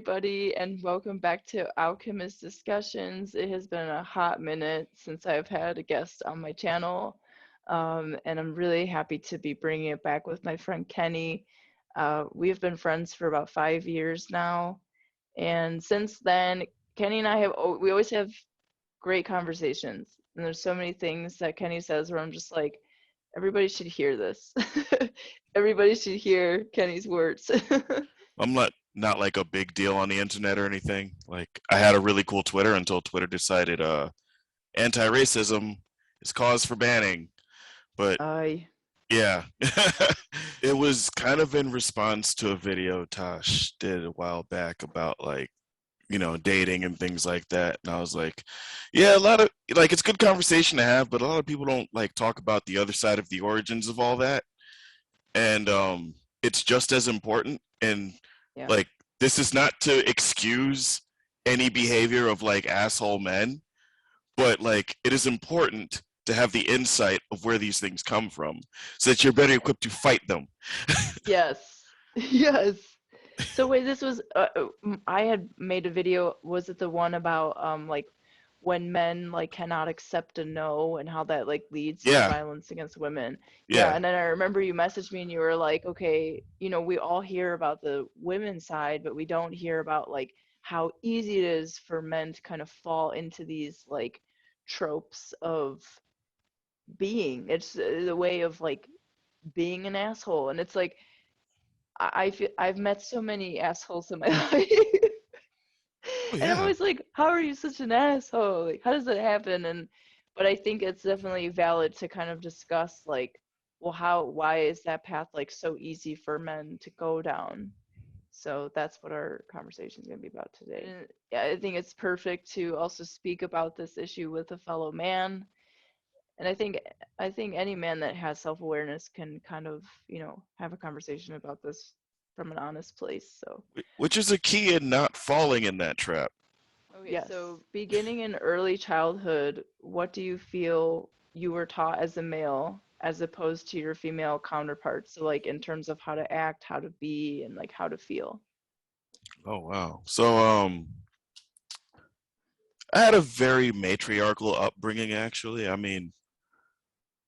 everybody, and welcome back to Alchemist Discussions. It has been a hot minute since I've had a guest on my channel, and I'm really happy to be bringing it back with my friend Kenny. We've been friends for about 5 years now, and since then, Kenny and I we always have great conversations, and there's so many things that Kenny says where I'm just like, everybody should hear this. Everybody should hear Kenny's words. I'm not like a big deal on the internet or anything. Like I had a really cool Twitter until Twitter decided anti-racism is cause for banning. But I yeah. It was kind of in response to a video Tosh did a while back about like, dating and things like that. And I was like, yeah, a lot of like it's good conversation to have, but a lot of people don't like talk about the other side of the origins of all that. And it's just as important. And Yeah. like this is not to excuse any behavior of like asshole men, but like it is important to have the insight of where these things come from so that you're better equipped to fight them. Yes. Yes. So wait, this was I had made a video. Was it the one about like when men like cannot accept a no and how that like leads to Yeah, violence against women? Yeah, yeah, and then I remember you messaged me and you were like, okay, we all hear about the women's side, but we don't hear about like how easy it is for men to kind of fall into these like tropes of being. It's the way of like being an asshole, and it's like I feel I've met so many assholes in my life. oh And I'm yeah, always like, how are you such an asshole? Like, how does that happen? But I think it's definitely valid to kind of discuss like, well, why is that path like so easy for men to go down? So that's what our conversation is going to be about today. And yeah, I think it's perfect to also speak about this issue with a fellow man. And I think any man that has self-awareness can kind of, have a conversation about this from an honest place. So which is a key in not falling in that trap. okay, yes. So beginning in early childhood, what do you feel you were taught as a male as opposed to your female counterparts? So like in terms of how to act, how to be, and like how to feel. Oh wow. So I had a very matriarchal upbringing actually. I mean,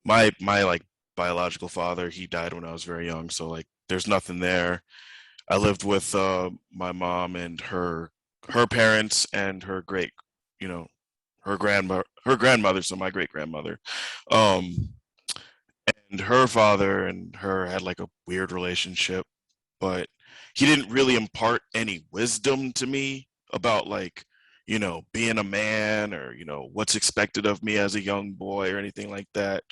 my like biological father, he died when I was very young, so like there's nothing there. I lived with my mom and her parents and her great, you know, her grandmother, so my great grandmother. Um and her father and her had like a weird relationship, but he didn't really impart any wisdom to me about like, being a man or, what's expected of me as a young boy or anything like that.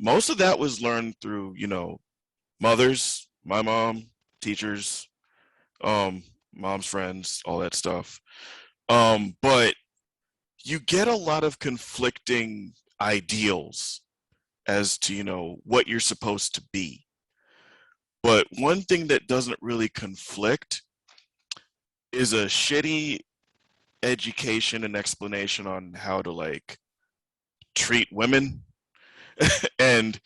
Most of that was learned through, mothers, my mom, teachers, um, mom's friends, all that stuff. But you get a lot of conflicting ideals as to, what you're supposed to be. But one thing that doesn't really conflict is a shitty education and explanation on how to like treat women. And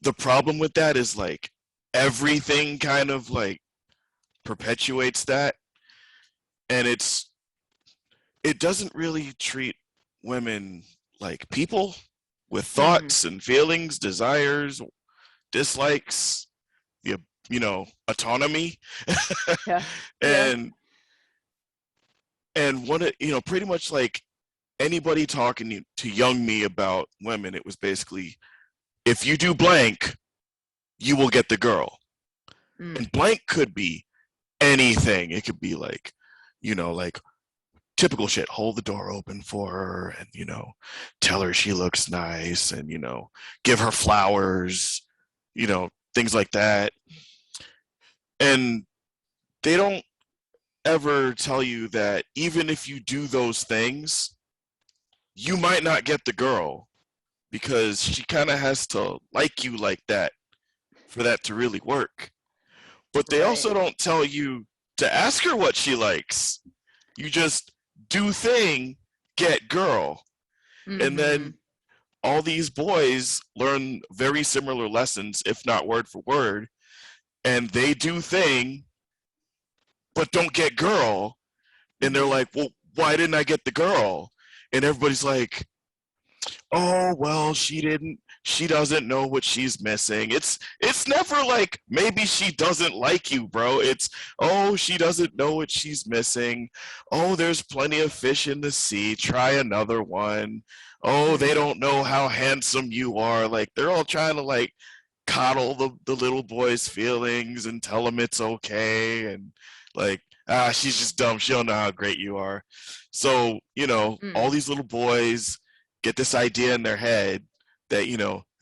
the problem with that is like everything kind of like perpetuates that, and it doesn't really treat women like people with Mm-hmm. thoughts and feelings, desires, dislikes, the autonomy. Yeah. Yeah. and one of pretty much like anybody talking to young me about women, it was basically, if you do blank, you will get the girl. Mm. And blank could be anything. It could be like, like typical shit, hold the door open for her and, tell her she looks nice and, give her flowers, things like that. And they don't ever tell you that even if you do those things, you might not get the girl because she kind of has to like you like that for that to really work. But they Right. also don't tell you to ask her what she likes. You just do thing, get girl. And Mm-hmm. then all these boys learn very similar lessons, if not word for word, and they do thing, but don't get girl. And they're Mhm. like, well, why didn't I get the girl? And everybody's like, oh well, she doesn't know what she's missing. It's never like maybe she doesn't like you, bro. It's, oh, she doesn't know what she's missing. Oh, there's plenty of fish in the sea, try another one. Oh, they Mhm. don't know how handsome you are. Like they're all trying to like coddle the little boy's feelings and tell him it's okay, and like, she's just dumb, she don't know how great you are. So all Mm. these little boys get this idea in their head that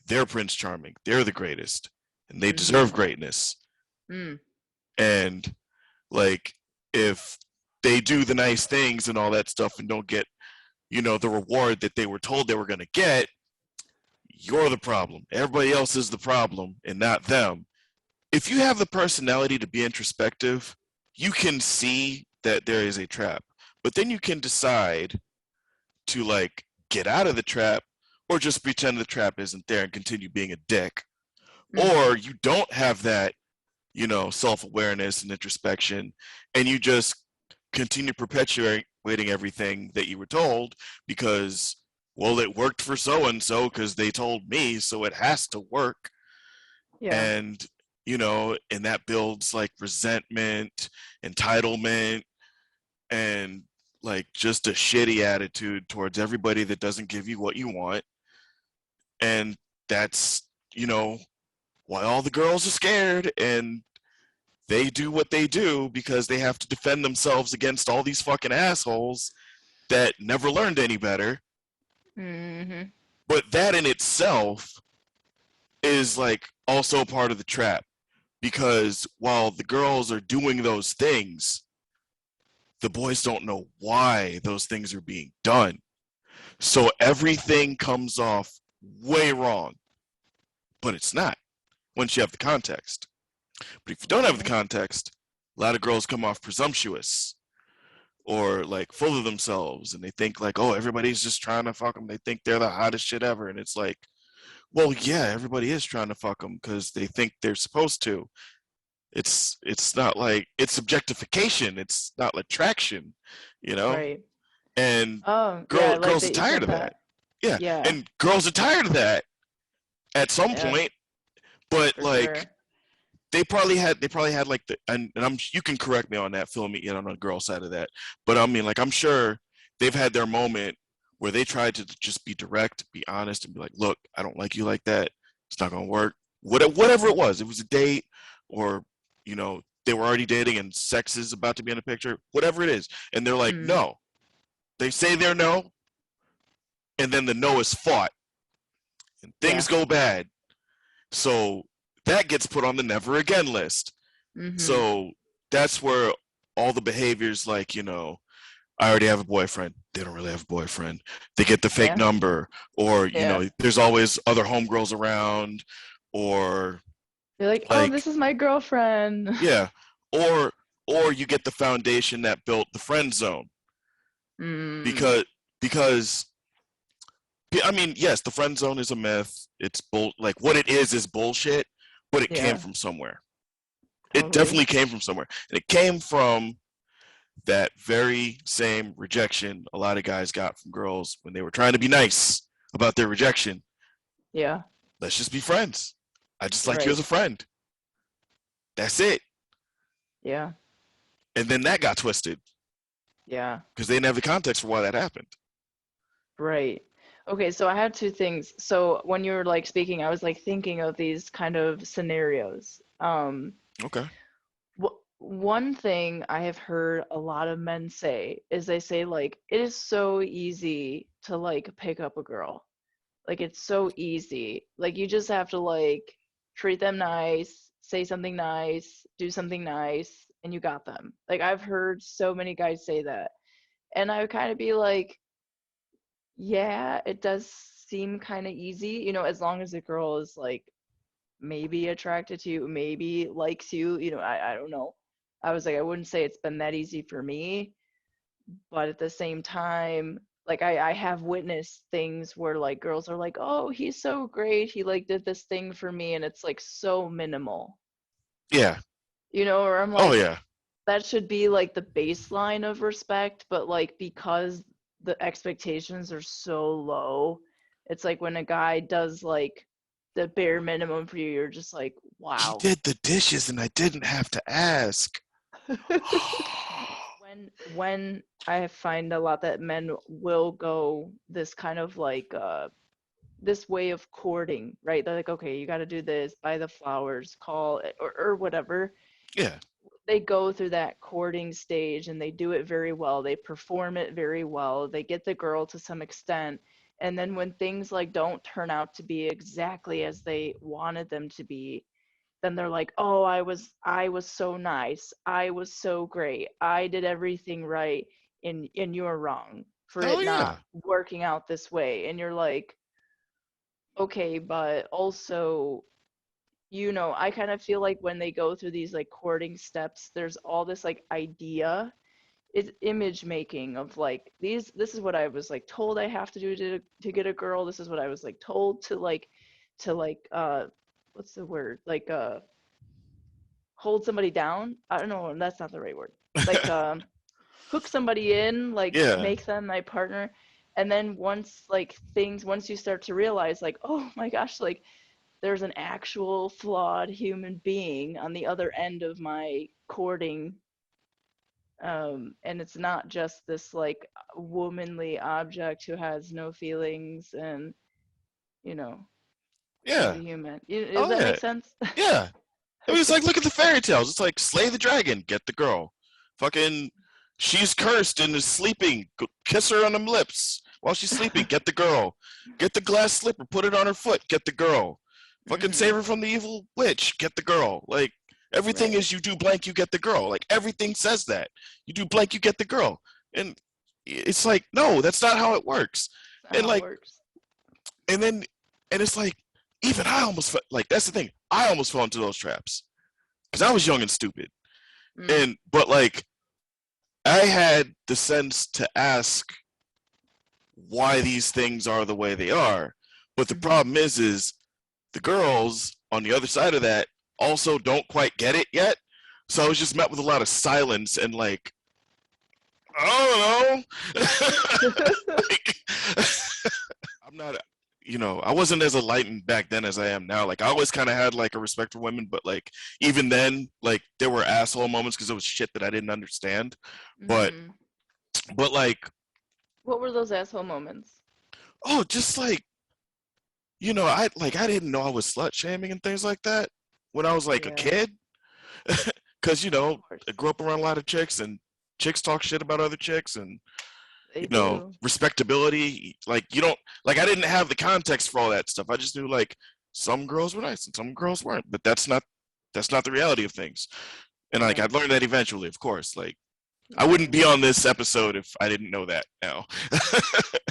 they're Prince Charming, they're the greatest, and they deserve Mhm. greatness. Mm. And like, if they do the nice things and all that stuff and don't get the reward that they were told they were going to get, you're the problem. Everybody else is the problem and not them. If you have the personality to be introspective, you can see that there is a trap. But then you can decide to like get out of the trap, or just pretend the trap isn't there and continue being a dick. Mhm. Or you don't have that, self-awareness and introspection, and you just continue perpetuating everything that you were told because, well, it worked for so and so because they told me, so it has to work. Yeah. And and that builds like resentment, entitlement, and like just a shitty attitude towards everybody that doesn't give you what you want. And that's you know why all the girls are scared, and they do what they do because they have to defend themselves against all these fucking assholes that never learned any better. Mhm. But that in itself is like also part of the trap, because while the girls are doing those things, the boys don't know why those things are being done. So everything comes off way wrong, but it's not once you have the context. But if you don't have the Mhm. context, a lot of girls come off presumptuous or like full of themselves, and they think like, oh, everybody's just trying to fuck them. They think they're the hottest shit ever. And it's like, well, yeah, everybody is trying to fuck them because they think they're supposed to. It's not like it's objectification. It's not attraction, you know. Right. And Yeah, I like girls are that you tired said of that. that. Yeah, Yeah. and girls are tired of that at some Yeah, point. But for like, sure. they probably had like and I'm, you can correct me on that, fill me in on the girl side of that. But I mean, like, I'm sure they've had their moment where they tried to just be direct, be honest, and be like, look, I don't like you like that. It's not gonna work. Whatever it was a date, or they were already dating and sex is about to be in the picture, whatever it is, and they're like, Mm. no. They say they're no, and then the no is fought, and things Yeah. go bad. So that gets put on the never again list. Mhm. So that's where all the behaviors, like, I already have a boyfriend. They don't really have a boyfriend. They get the fake Yeah. number, or, Yeah. there's always other homegirls around, or You're like, "Oh, like, this is my girlfriend." yeah, or you get the foundation that built the friend zone. Mm. Because I mean, yes, the friend zone is a myth. It's like, what it is bullshit, but it came Yeah, from somewhere. It totally. definitely came from somewhere. And it came from that very same rejection a lot of guys got from girls when they were trying to be nice about their rejection. Yeah. Let's just be friends. I just like you as Right. a friend. That's it. Yeah. And then that got twisted Yeah. because they didn't have the context for why that happened. Right. Okay, so I have two things. So when you were like speaking, I was like thinking of these kind of scenarios. Okay. One thing I have heard a lot of men say is they say like it is so easy to like pick up a girl. Like it's so easy. Like you just have to like treat them nice, say something nice, do something nice, and you got them. Like I've heard so many guys say that. And I would kind of be like, yeah, it does seem kind of easy, as long as the girl is like maybe attracted to you, maybe likes you, I don't know. I was like, I wouldn't say it's been that easy for me, but at the same time, like I have witnessed things where like girls are like, oh, he's so great, he like did this thing for me, and it's like so minimal, Yeah. or I'm Oh like, yeah. that should be like the baseline of respect, but like because the expectations are so low, it's like when a guy does like the bare minimum for you, you're just like, He wow. did the dishes and I didn't have to ask. When I find a lot that men will go this kind of like this way of courting, right? They're like, okay, you got to do this, buy the flowers, call it, or whatever. Yeah. They go through that courting stage and they do it very well. They perform it very well. They get the girl to some extent. And then when things like don't turn out to be exactly as they wanted them to be, then they're like, "Oh, I was so nice. I was so great. I did everything right and you're wrong for Hell it yeah. not working out this way." And you're like, "Okay, but also I kind of feel like when they go through these like courting steps, there's all this like idea, it's image making of like this is what I was like told I have to do to get a girl. This is what I was like told to what's the word? Like hold somebody down. I don't know, that's not the right word. Like hook somebody in, like Yeah. make them my partner. And then once you start to realize like, oh my gosh, like there's an actual flawed human being on the other end of my courting, and it's not just this like womanly object who has no feelings and you know is a Yeah. human. Does Oh that yeah. make sense? Yeah. I mean, it's Okay. like, look at the fairy tales. It's like, slay the dragon, get the girl. Fucking, she's cursed and is sleeping. Kiss her on the lips while she's sleeping. Get the girl. Get the glass slipper, put it on her foot. Get the girl. Fucking save Mhm. her from the evil witch. Get the girl. Like, everything Right. is you do blank, you get the girl. Like, everything says that. You do blank, you get the girl. And it's like, no, that's not how it works. That's not And how it like, works. and then, and it's like, even I almost felt like, that's the thing. I almost fell into those traps because I was young and stupid. Mm. But like I had the sense to ask why these things are the way they are. But the Mhm. problem is the girls on the other side of that also don't quite get it yet. So I was just met with a lot of silence and like, I don't know. Like, I'm not, I wasn't as enlightened back then as I am now. Like I always kind of had like a respect for women, but like even then, like there were asshole moments because it was shit that I didn't understand. But Mhm. like, What were those asshole moments? oh, just like I didn't know I was slut shaming and things like that when I was like a Yeah, kid, because of I course. grew up around a lot of chicks and chicks talk shit about other chicks and They do. respectability. Like you don't like I didn't have the context for all that stuff. I just knew like some girls were nice and some girls weren't, but that's not the reality of things. And like Yeah, I'd learned that eventually, of course. Like I wouldn't right. be on this episode if I didn't know that now.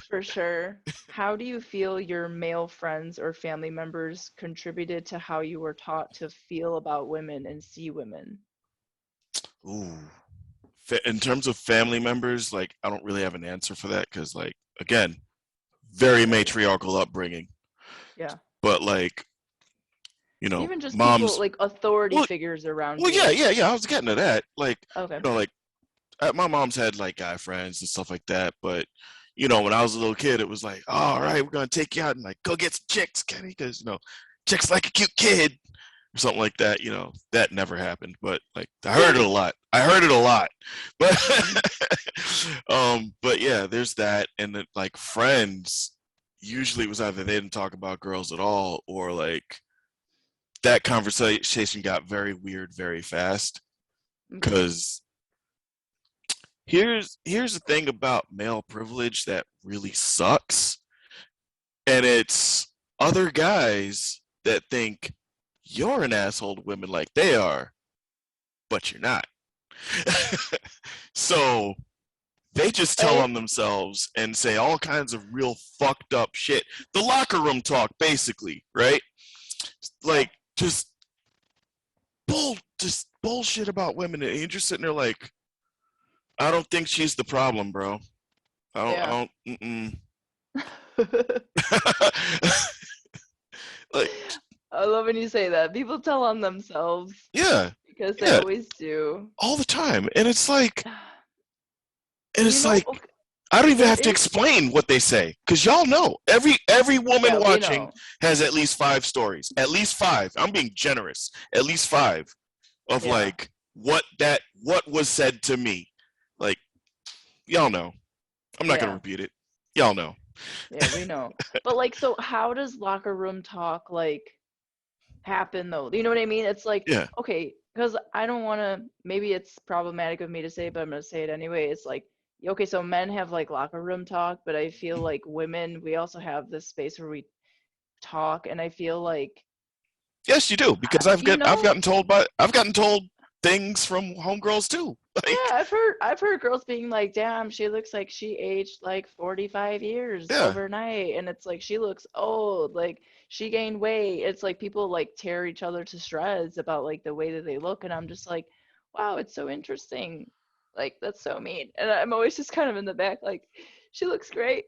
For sure. How do you feel your male friends or family members contributed to how you were taught to feel about women and see women? Ooh. In terms of family members, like I don't really have an answer for that because, like, again, very Right. matriarchal upbringing. Yeah. But like, Even just people moms. like authority Well, figures around well, yeah, you. yeah, yeah. I was getting to that. Like, Okay. like my mom's had like guy friends and stuff like that. But when I was a little kid, it was like, oh, all right, we're gonna take you out and like go get some chicks, Kenny, because chicks like a cute kid or something like that. That never happened. But like, I heard it a lot. I heard it a lot. But Mhm. but yeah, there's that, and then like friends. Usually, it was either they didn't talk about girls at all, or like that conversation got very weird very fast. Okay. Because here's the thing about male privilege that really sucks, and it's other guys that think you're an asshole to women like they are, but you're not. So they just tell Right. on themselves and say all kinds of real fucked up shit. The locker room talk, basically, right? Yeah. Like just bullshit about women, and you're just sitting there like, I don't think she's the problem, bro. Yeah. I don't. Like, I love when you say that. People tell on themselves yeah, because they Yeah, always do. all the time. And And you it's know, like okay, I don't even there have to is, explain what they say because y'all know. Every woman yeah, we watching know. has at least five stories. At least five. I'm being generous. At least five of Yeah, like what was said to me. Like y'all know. I'm not gonna yeah, repeat it. Y'all know. yeah, we know. But like, so how does locker room talk like happen though? You know what I mean? It's like, Yeah. okay, because I don't want to, maybe it's problematic of me to say, but I'm gonna say it anyway. It's like, okay, so men have like locker room talk, but I feel like women, we also have this space where we talk, and I feel like, Yes, you do because you know, I've gotten told things from homegirls too. yeah, Like I've heard girls being like, "Damn, she looks like she aged like 45 years yeah, overnight." And it's like she looks old, like she gained weight. It's like people like tear each other to shreds about like the way that they look, and I'm just like, "Wow, it's so interesting." Like that's so mean. And I'm always just kind of in the back like, "She looks great."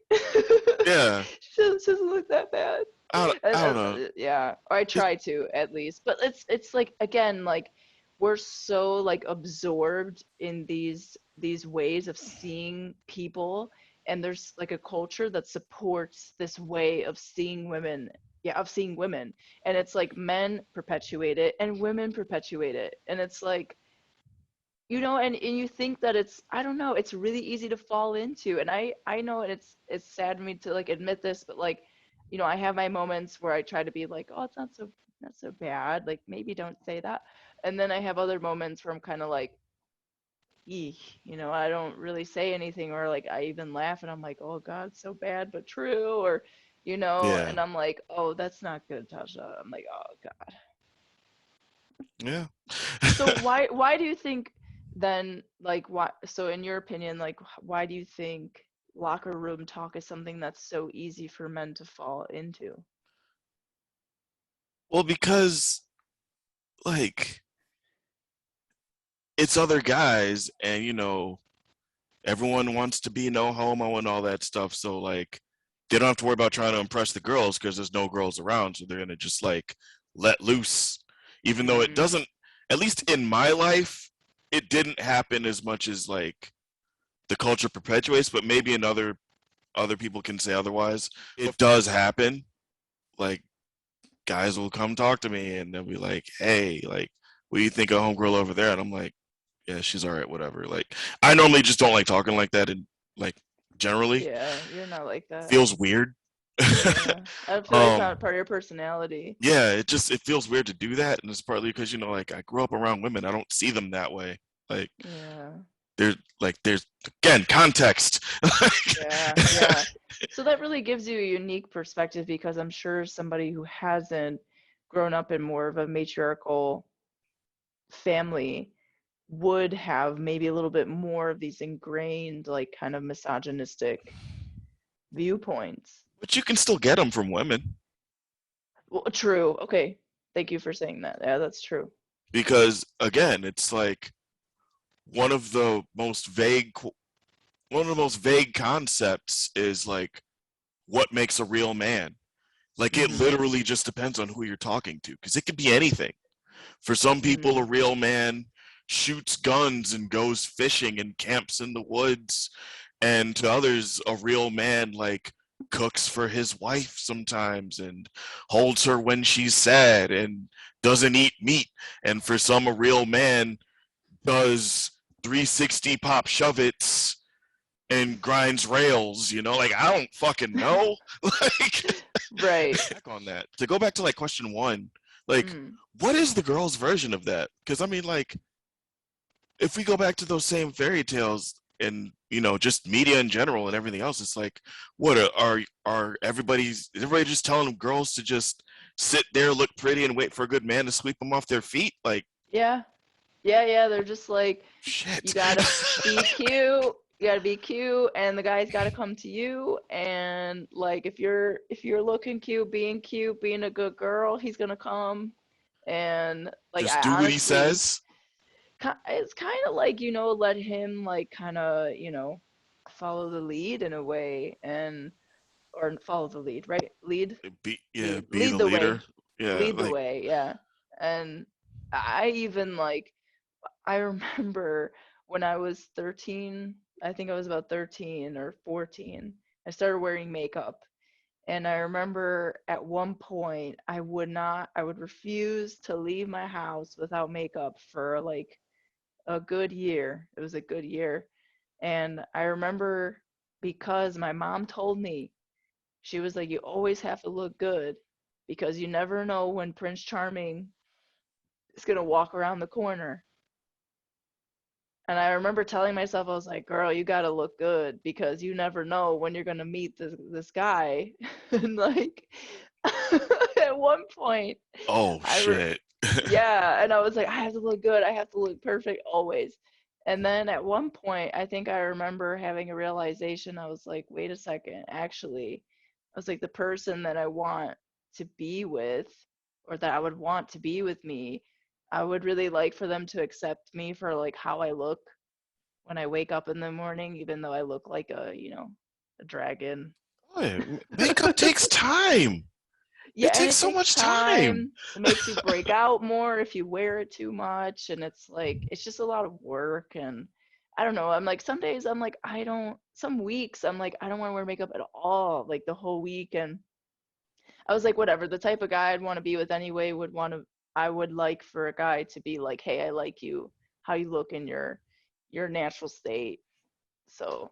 yeah. She doesn't look that bad. I don't know. Yeah, or I It, try to at least. But it's like again like we're so like absorbed in these ways of seeing people, and there's like a culture that supports this way of seeing women, yeah, of seeing women, and it's like men perpetuate it and women perpetuate it, and it's like, and you think that it's, I don't know, it's really easy to fall into. And I know it's sad for me to like admit this, but like, I have my moments where I try to be like, oh, it's not so bad, like maybe don't say that. And then I have other moments where I'm kind of like, eek, I don't really say anything, or like I even laugh and I'm like, oh God, so bad but true, or yeah. and I'm like, oh, that's not good, Tasha. I'm like, oh God. Yeah. So why do you think then, like, why, so in your opinion, like, why do you think locker room talk is something that's so easy for men to fall into? Well, because like it's other guys and everyone wants to be no homo and all that stuff, so like they don't have to worry about trying to impress the girls because there's no girls around, so they're gonna just like let loose, even though it Mm, doesn't, at least in my life, it didn't happen as much as like the culture perpetuates, but maybe in other people can say otherwise. It does happen. Like guys will come talk to me and they'll be like, hey, like, what do you think of homegirl over there? And I'm like, yeah, she's all right, whatever. Like, I normally just don't like talking like that, and like generally yeah, you're not like that. feels weird. Yeah, I feel like it's um, not part of your personality. yeah, it feels weird to do that, and it's partly because like I grew up around women. I don't see them that way. Like Yeah, there's again context. yeah, yeah. So that really gives you a unique perspective, because I'm sure somebody who hasn't grown up in more of a matriarchal family would have maybe a little bit more of these ingrained, like, kind of misogynistic viewpoints. But you can still get them from women Well, true. Okay. Thank you for saying that. Yeah, that's true. because again, it's like one of the most vague one of the most vague concepts is like what makes a real man. Like it Mm-hmm. literally just depends on who you're talking to because it could be anything. For some people, Mm-hmm. a real man shoots guns and goes fishing and camps in the woods. And to others, a real man like cooks for his wife sometimes and holds her when she's sad and doesn't eat meat. And for some, a real man does 360 pop shove its and grinds rails, like I don't fucking know. Like Right. back on that. To go back to like question one, like Mm. what is the girl's version of that? Because I mean, like, if we go back to those same fairy tales and just media in general and everything else, it's like, what are everybody just telling girls to just sit there, look pretty, and wait for a good man to sweep them off their feet? Like, Yeah. Yeah, yeah. They're just like, you shit. gotta be cute. You gotta be cute, and the guy's gotta come to you. And like, if you're looking cute, being a good girl, he's gonna come. And like, Just I do what he honestly, says. it's kind of like, let him like kind of, follow the lead in a way, and or follow the lead, right? Lead, Yeah, lead, be lead the the leader. way, Yeah, lead the like way, yeah. And I even like, I remember when I was 13, I think I was about 13 or 14, I started wearing makeup. And I remember at one point I would refuse to leave my house without makeup for like a good year. It was a good year. And I remember because my mom told me, she was like, you always have to look good because you never know when Prince Charming is going to walk around the corner. And I remember telling myself, I was like, girl, you got to look good because you never know when you're going to meet this guy. And like, at one point, Oh I re- shit. yeah, and I was like, I have to look good. I have to look perfect always. And then at one point, I think I remember having a realization. I was like, wait a second, actually, I was like, the person that I want to be with, or that I would want to be with me, I would really like for them to accept me for like how I look when I wake up in the morning, even though I look like a dragon. Oh, yeah, makeup takes time. Yeah, It and takes it so takes much time. time. It makes you break out more if you wear it too much, and it's like it's just a lot of work. And I don't know. I'm like some days I'm like I don't. Some weeks I'm like I don't want to wear makeup at all, like the whole week. And I was like, whatever. The type of guy I'd want to be with anyway would want to. I would like for a guy to be like, hey, I like you, how you look in your natural state. So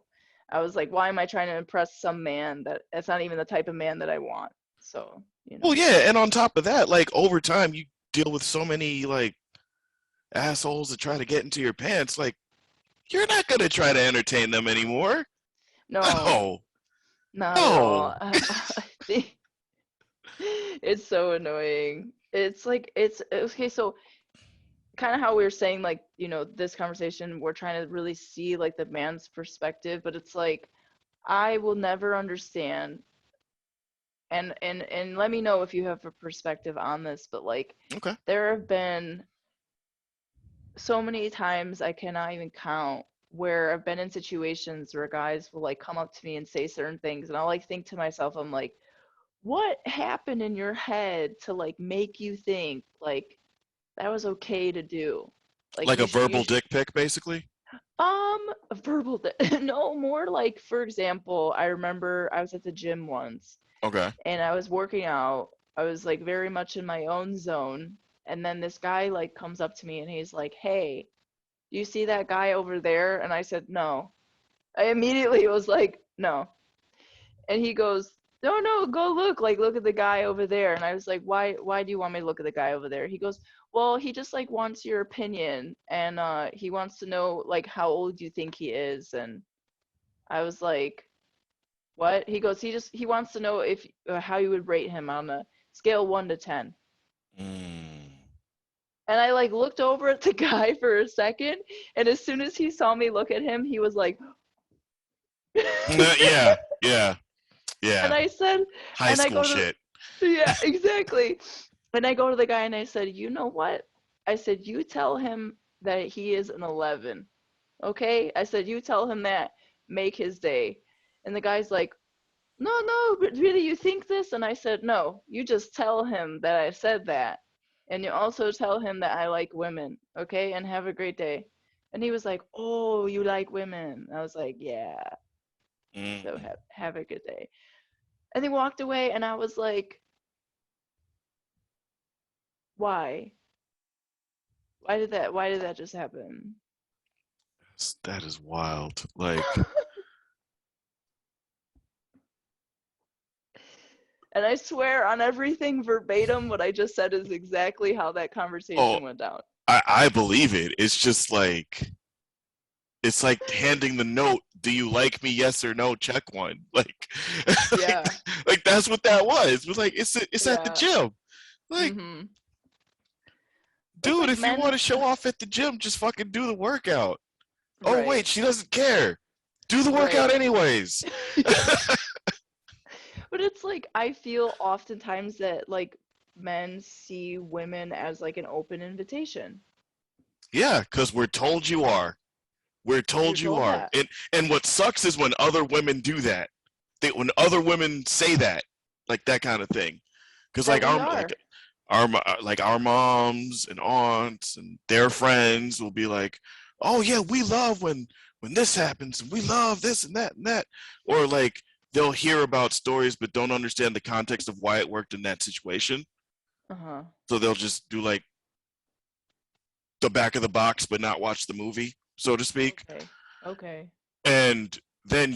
I was like, why am I trying to impress some man that's not even the type of man that I want? So, Well, yeah, and on top of that, like over time, you deal with so many like assholes that try to get into your pants. Like you're not gonna try to entertain them anymore. no, No, not at no. all. I think it's so annoying. It's like it's okay, so kind of how we were saying like, this conversation, we're trying to really see like the man's perspective, but it's like I will never understand, and let me know if you have a perspective on this, but like Okay. there have been so many times I cannot even count where I've been in situations where guys will like come up to me and say certain things, and I'll like think to myself, I'm like, what happened in your head to like make you think like that was okay to do? Like Like a you verbal dick pic, basically. verbal no, more like, for example, I remember I was at the gym once Okay. and I was working out. I was like very much in my own zone, and then this guy like comes up to me and he's like, "Hey, do you see that guy over there?" And I said, "No." I immediately was like, "No." And he goes, "No, no, go look. Like, look at the guy over there." And I was like, "Why do you want me to look at the guy over there?" He goes, "Well, he just like wants your opinion, and he wants to know like how old you think he is." And I was like, "What?" He goes, he wants to know if how you would rate him on a scale 1 to 10." Mm. And I like looked over at the guy for a second, and as soon as he saw me look at him, he was like, Yeah, yeah, and yeah. I said, High and I school go to, shit. yeah, exactly. And I go to the guy and I said, you know what? I said, you tell him that he is an 11. Okay? I said, you tell him that. Make his day. And the guy's like, no, no, but really, you think this? And I said, no, you just tell him that I said that. And you also tell him that I like women. Okay? And have a great day. And he was like, oh, you like women. I was like, yeah. So Mm. have a good day. And he walked away, and I was like, why? Why did that just happen? That is wild. Like, And I swear on everything verbatim, what I just said is exactly how that oh, conversation went down. I believe it. It's like handing the note. Do you like me? Yes or no? Check one. Like, like, Yeah, like that's what that was. It was like it's at the yeah. gym. Like, Mm-hmm. It's dude, like if you want men, to show off at the gym, just fucking do the workout. Oh right, wait, she doesn't care. Do the workout right. anyways. Yeah. But it's like I feel oftentimes that like men see women as like an open invitation. Yeah, because we're told you are. We're You're told you told are. that. And what sucks is when other women do that. When other women say that, like that kind of thing. Because That like we I'm like are. like our moms and aunts and their friends will be like, "Oh yeah, we love when this happens, and we love this and that," or like they'll hear about stories but don't understand the context of why it worked in that situation. Uh-huh. So they'll just do like the back of the box but not watch the movie, so to speak. Okay. Okay. And then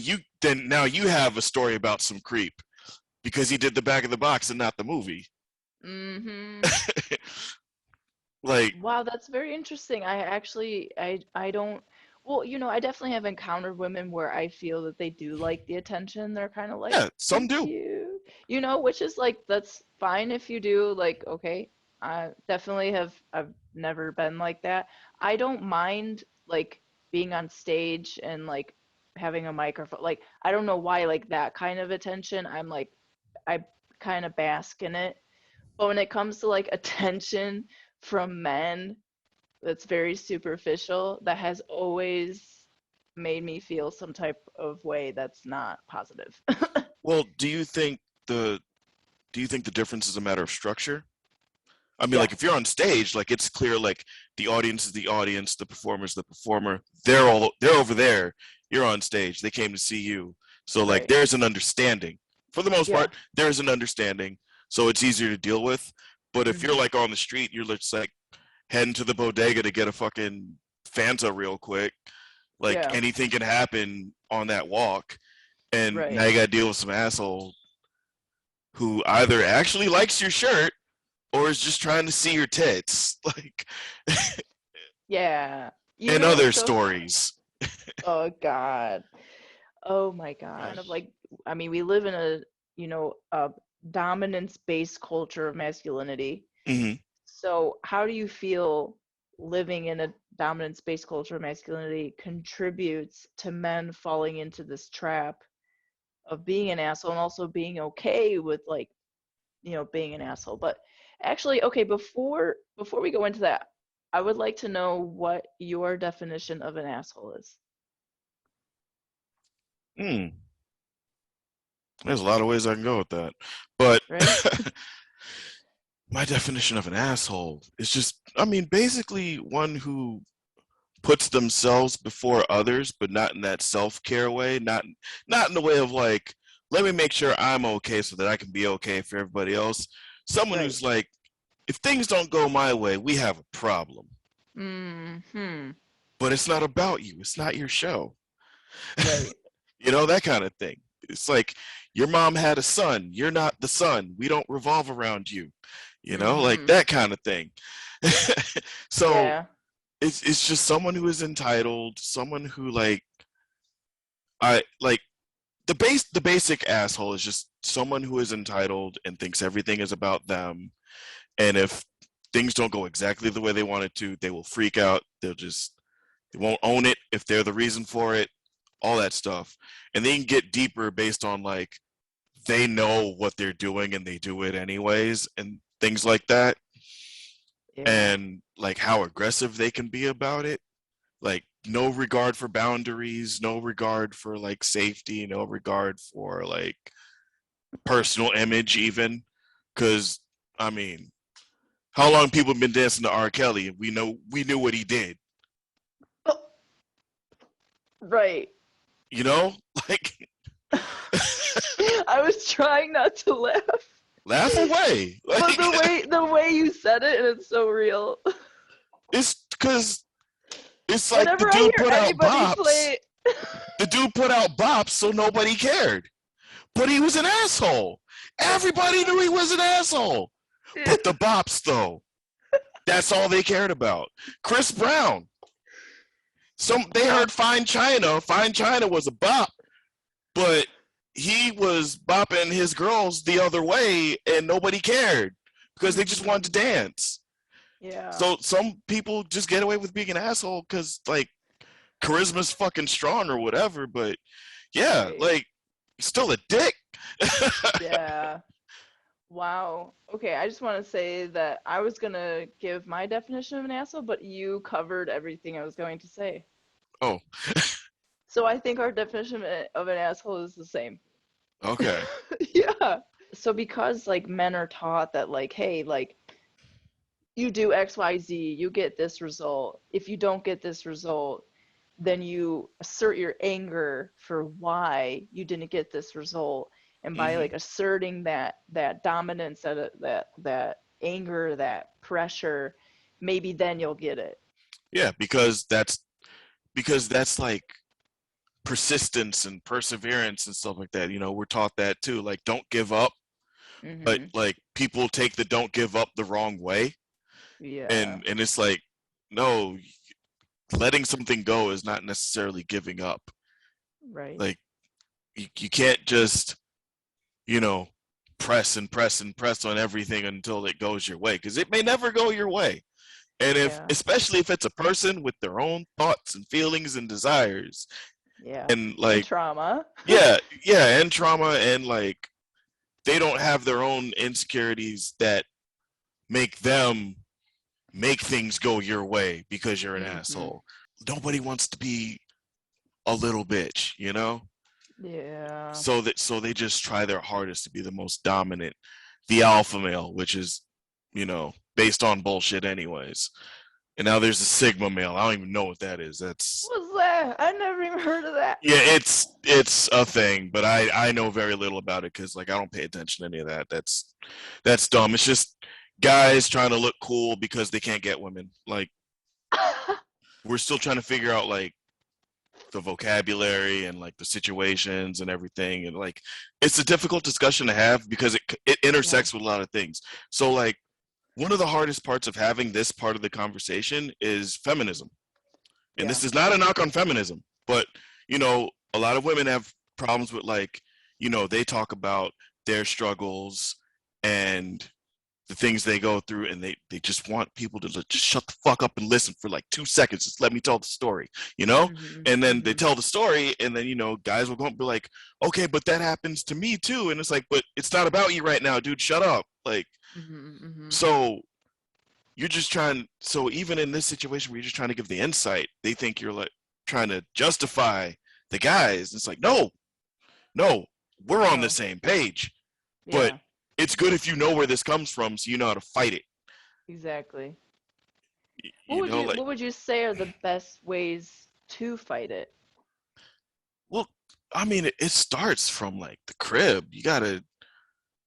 now you have a story about some creep because he did the back of the box and not the movie. Mm-hmm. Like, Wow, that's very interesting. I actually I don't well, I definitely have encountered women where I feel that they do like the attention. They're kind of like, yeah, some thank do. you. Which is like that's fine if you do, like, okay. I definitely I've never been like that. I don't mind like being on stage and like having a microphone. Like I don't know why like that kind of attention. I'm like I kind of bask in it. But when it comes to like attention from men, that's very superficial, that has always made me feel some type of way that's not positive. Well, the do you think the difference is a matter of structure? I mean, like if you're Yes. on stage, like it's clear, like the audience is the audience, the performer is the performer. They're over there. You're on stage. They came to see you. So like Right. there's an understanding. For the most part, Yeah. there's an understanding. So it's easier to deal with. But if you're Hmm. like on the street, you're just like heading to the bodega to get a fucking Fanta real quick. Like Yeah. anything can happen on that walk. And now Right. you gotta deal with some asshole who either actually likes your shirt or is just trying to see your tits, like, Yeah. and other So stories. oh God. Oh my God. Of like I mean, we live in a dominance-based culture of masculinity. Hmm. So, how do you feel living in a dominance-based culture of masculinity contributes to men falling into this trap of being an asshole and also being okay with like, being an asshole? But actually, okay, before we go into that, I would like to know what your definition of an asshole is, Mm, there's a lot of ways I can go with that, but right? my definition of an asshole is just, I mean, basically one who puts themselves before others, but not in that self-care way, not in the way of like, let me make sure I'm okay so that I can be okay for everybody else. Someone Right. who's like, if things don't go my way, we have a problem. Hmm. But it's not about you. It's not your show. Right. That kind of thing. It's like your mom had a son. You're not the son. We don't revolve around you. Like Hmm. that kind of thing. So Yeah. it's just someone who is entitled, someone who like I like the basic asshole is just someone who is entitled and thinks everything is about them. And if things don't go exactly the way they want it to, they will freak out. They won't own it if they're the reason for it, all that stuff. And they can get deeper based on like they know what they're doing and they do it anyways and things like that. Yeah. And like how aggressive they can be about it. Like no regard for boundaries, no regard for like safety, no regard for like personal image even. Cause I mean, how long people have been dancing to R. Kelly and we knew what he did. Oh, right. You know? Like I was trying not to laugh, laugh away. but Like the way you said it, and it's so real. it's because it's like the Whenever I dude hear put out anybody bops. play, The dude put out bops so nobody cared. But he was an asshole. Everybody knew he was an asshole. But the bops though, that's all they cared about. Chris Brown. They heard Fine China. Fine China was a bop, but he was bopping his girls the other way and nobody cared because they just wanted to hmm dance. yeah, So some people just get away with being an asshole because like charisma's fucking strong or whatever. But yeah, right, like still a dick. yeah. Wow. Okay, I just want to say that I was gonna give my definition of an asshole, but you covered everything I was going to say. Oh, So I think our definition of an asshole is the same. okay. Yeah. So because like men are taught that like, hey, like you do XYZ, you get this result. If you don't get this result, then you assert your anger for why you didn't get this result. And by Hmm. like asserting that dominance, that anger, that pressure, maybe then you'll get it. Yeah, because that's like persistence and perseverance and stuff like that. You know, we're taught that too. Like, don't give up, but Mhm. like people take the don't give up the wrong way, Yeah. and it's like, no, letting something go is not necessarily giving up. Right. Like, you can't just, you know, press and press and press on everything until it goes your way, because it may never go your way. And if, Yeah. especially if it's a person with their own thoughts and feelings and desires, Yeah. and And like, trauma. yeah, yeah, and trauma, and like they don't have their own insecurities that make them make things go your way because you're an Mhm. asshole. Nobody wants to be a little bitch, you know? Yeah. So they just try their hardest to be the most dominant, the alpha male, which is, you know, based on bullshit anyways. And now there's a sigma male. I don't even know what that is. That's, What's that? I never even heard of that. yeah, it's a thing, but I know very little about it because like I don't pay attention to any of that. That's dumb. It's just guys trying to look cool because they can't get women. Like, we're still trying to figure out like the vocabulary and like the situations and everything, and like it's a difficult discussion to have because it Yeah. intersects with a lot of things. So like one of the hardest parts of having this part of the conversation is feminism. And Yeah. this is not a knock on feminism, but you know, a lot of women have problems with like, you know, they talk about their struggles and the things they go through, and they just want people to just shut the fuck up and listen for like 2 seconds. Just let me tell the story, you know? Mhm. And then they Mhm. tell the story, and then, you know, guys will go and be like, okay, but that happens to me too. And it's like, but it's not about you right now, dude. Shut up. Like, Mhm. Mhm. so you're just trying, so even in this situation where you're just trying to give the insight, they think you're like trying to justify the guys. It's like, no, no, we're on the No. same page. But Yeah. it's good if you know where this comes from so you know how to fight it. Exactly. You know, like, What would you say are the best ways to fight it? well, I mean, it starts from like the crib. You gotta,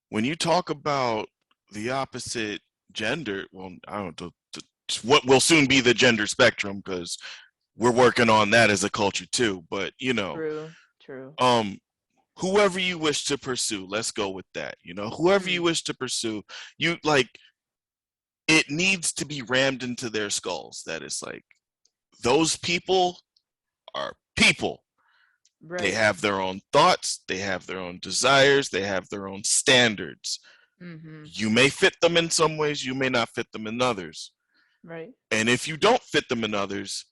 when you talk about the opposite gender, well, I don't know, what will soon be the gender spectrum, because we're working on that as a culture too. But you know, True. True. um, whoever you wish to pursue, let's go with that. You know, whoever you Mm. wish to pursue, you like, it needs to be rammed into their skulls that it's like those people are people. They Right. have their own thoughts, they have their own desires, they have their own standards. Mhm. You may fit them in some ways, you may not fit them in others. Right. And if you don't fit them in others,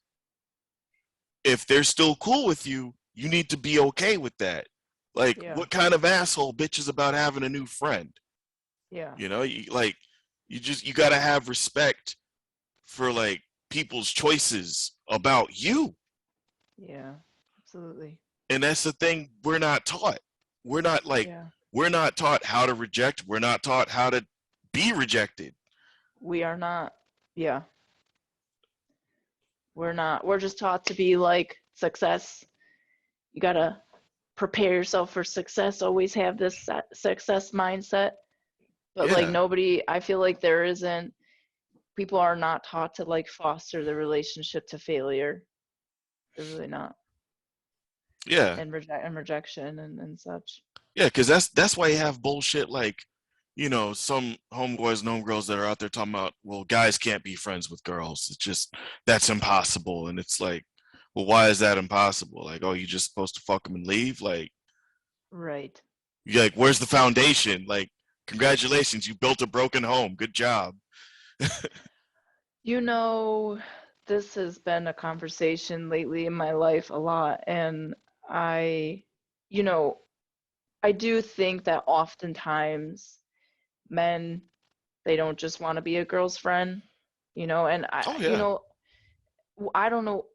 if they're still cool with you, you need to be okay with that. Like, Yeah. what kind of asshole bitches about having a new friend? Yeah. You know, you got to have respect for like people's choices about you. Yeah. Absolutely. And that's the thing we're not taught. We're not like, Yeah. we're not taught how to reject. We're not taught how to be rejected. We are not. Yeah. We're not. We're just taught to be like success. You gotta prepare yourself for success. Always have this success mindset. But like Yeah, nobody, I feel like there isn't. People are not taught to like foster the relationship to failure. They're really not. yeah, And rejection and such. yeah. Because that's why you have bullshit like, you know, some homeboys and homegirls that are out there talking about, well, guys can't be friends with girls. It's just, that's impossible. And it's like, well, why is that impossible? Like, oh, you just supposed to fuck them and leave? Like, Right. you're like, where's the foundation? Like, congratulations, you built a broken home. Good job. You know, this has been a conversation lately in my life a lot, and I, you know, I do think that oftentimes men, they don't just want to be a girl's friend, and Oh I, yeah. I don't know.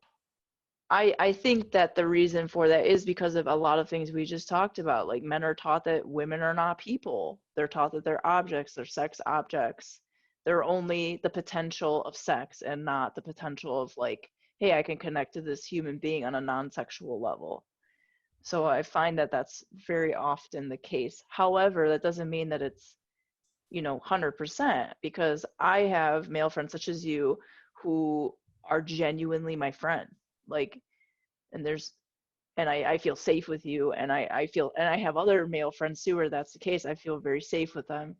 I think that the reason for that is because of a lot of things we just talked about. Like men are taught that women are not people. They're taught that they're objects, they're sex objects. they're only the potential of sex and not the potential of like, hey, I can connect to this human being on a non-sexual level. So I find that that's very often the case. However, that doesn't mean that it's, 100%, because I have male friends such as you who are genuinely my friend. Like, and I feel safe with you, and I have other male friends too where that's the case. I feel very safe with them.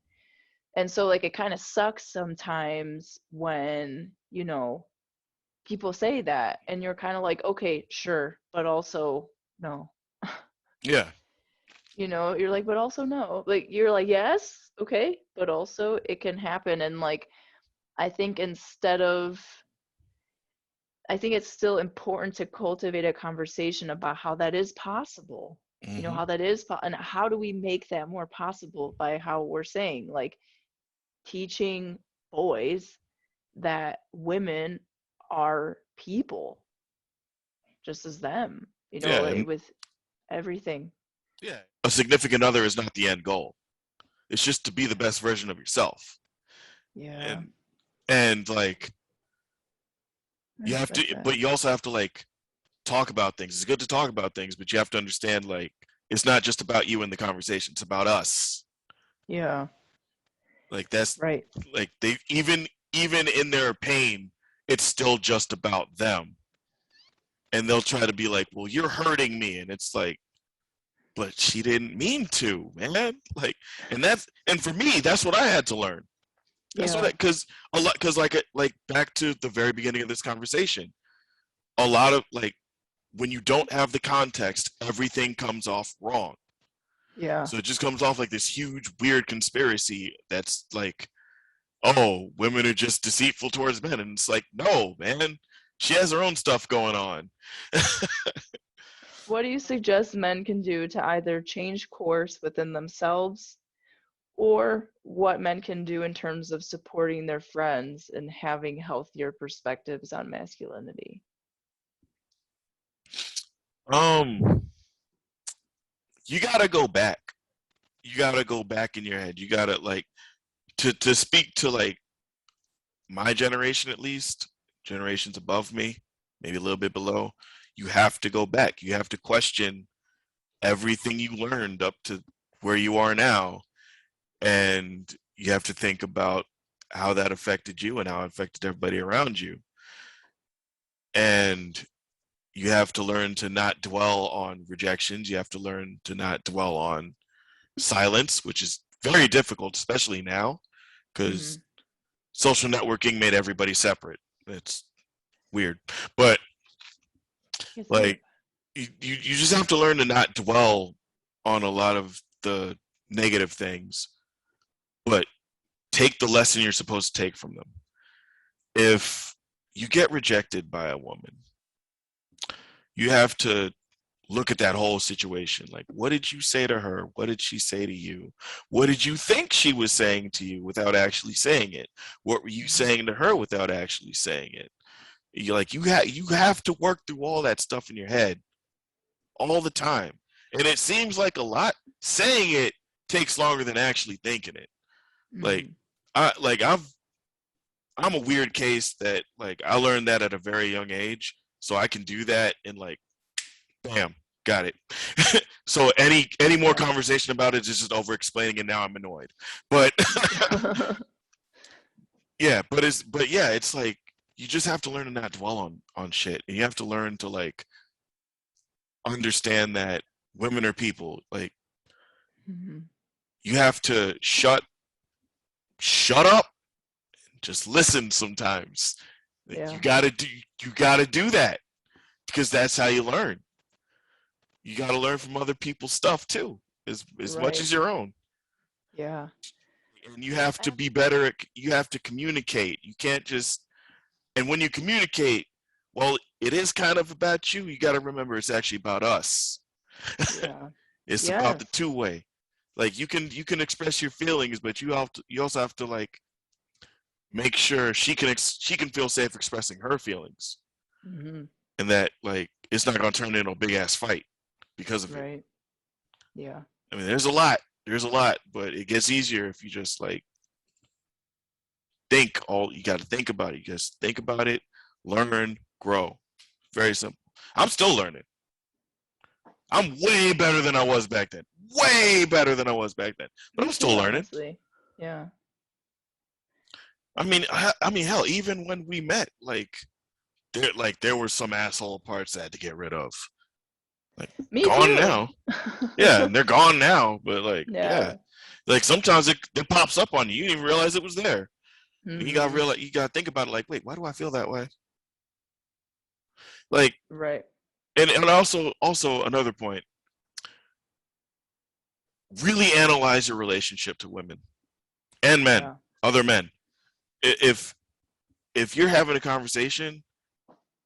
And so like it kind of sucks sometimes when, people say that and you're kind of like, okay, sure, but also no. Yeah. You're like, but also no. Like you're like, yes, okay, but also it can happen. And like I think instead of I think it's still important to cultivate a conversation about how that is possible. Hmm. How that is and how do we make that more possible by how we're saying, like, teaching boys that women are people just as them, Yeah. like And with everything. yeah, a significant other is not the end goal. It's just to be the best version of yourself. Yeah, And like I you have respect to, that. but you also have to like talk about things. It's good to talk about things, but you have to understand like it's not just about you in the conversation. It's about us. Yeah, Like that's right. like they even in their pain, it's still just about them. And they'll try to be like, "Well, you're hurting me," and it's like, "But she didn't mean to, man." Like, and for me, that's what I had to learn. That's what Yeah. because a lot because like back to the very beginning of this conversation, a lot of like when you don't have the context, everything comes off wrong. Yeah. So it just comes off like this huge weird conspiracy that's like, oh, women are just deceitful towards men, and it's like, no, man, she has her own stuff going on. What do you suggest men can do to either change course within themselves, or what men can do in terms of supporting their friends and having healthier perspectives on masculinity? um, you gotta go back. You gotta go back in your head. You gotta like to speak to like my generation at least, generations above me, maybe a little bit below. You have to go back. You have to question everything you learned up to where you are now, and you have to think about how that affected you and how it affected everybody around you. And you have to learn to not dwell on rejections. You have to learn to not dwell on silence, which is very difficult, especially now, because Hmm. social networking made everybody separate. It's weird, but It's deep. like you just have to learn to not dwell on a lot of the negative things, but take the lesson you're supposed to take from them. If you get rejected by a woman, you have to look at that whole situation. Like, what did you say to her? What did she say to you? What did you think she was saying to you without actually saying it? What were you Hmm. saying to her without actually saying it? You have to work through all that stuff in your head all the time. And it seems like a lot. Saying it takes longer than actually thinking it. Like Hmm. I'm a weird case that like I learned that at a very young age. So I can do that and like bam, got it. So any more Yeah. conversation about it is just over explaining and now I'm annoyed. But yeah, but yeah, it's like you just have to learn to not dwell on shit. And you have to learn to like understand that women are people. Like Hmm. you have to shut up, just listen sometimes. Like, Yeah. you gotta do that because that's how you learn. You gotta learn from other people's stuff too, as much Right. as your own. Yeah. And you have to be better at you have to communicate. You can't just and when you communicate, well, it is kind of about you. You gotta remember it's actually about us. Yeah. It's about the Yes. two-way. Like you can express your feelings, but you also have to like make sure she can feel safe expressing her feelings, Hmm. and that like it's not gonna turn into a big ass fight because of it. Right. Yeah. I mean, there's a lot, but it gets easier if you just like you got to think about it. You just think about it, learn, grow. Very simple. I'm still learning. I'm way better than I was back then. Way better than I was back then. But Me I'm too, still learning. honestly. Yeah. I mean, hell, even when we met, there were some asshole parts that I had to get rid of. Like, Me gone too. now. Yeah, and they're gone now. But like, yeah, Yeah. like sometimes it pops up on you. You didn't even realize it was there. And Mhm. you got to think about it. Like, wait, why do I feel that way? Like, Right. and also another point. Really analyze your relationship to women and men, Yeah. other men. If if you're having a conversation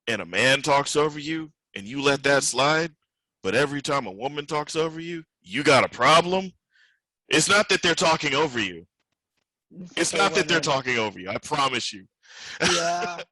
and a man talks over you and you let that Mhm. slide, but every time a woman talks over you, you got a problem. It's not that they're talking over you. It's that It's they're not that they're women. talking over you. I promise you. Yeah.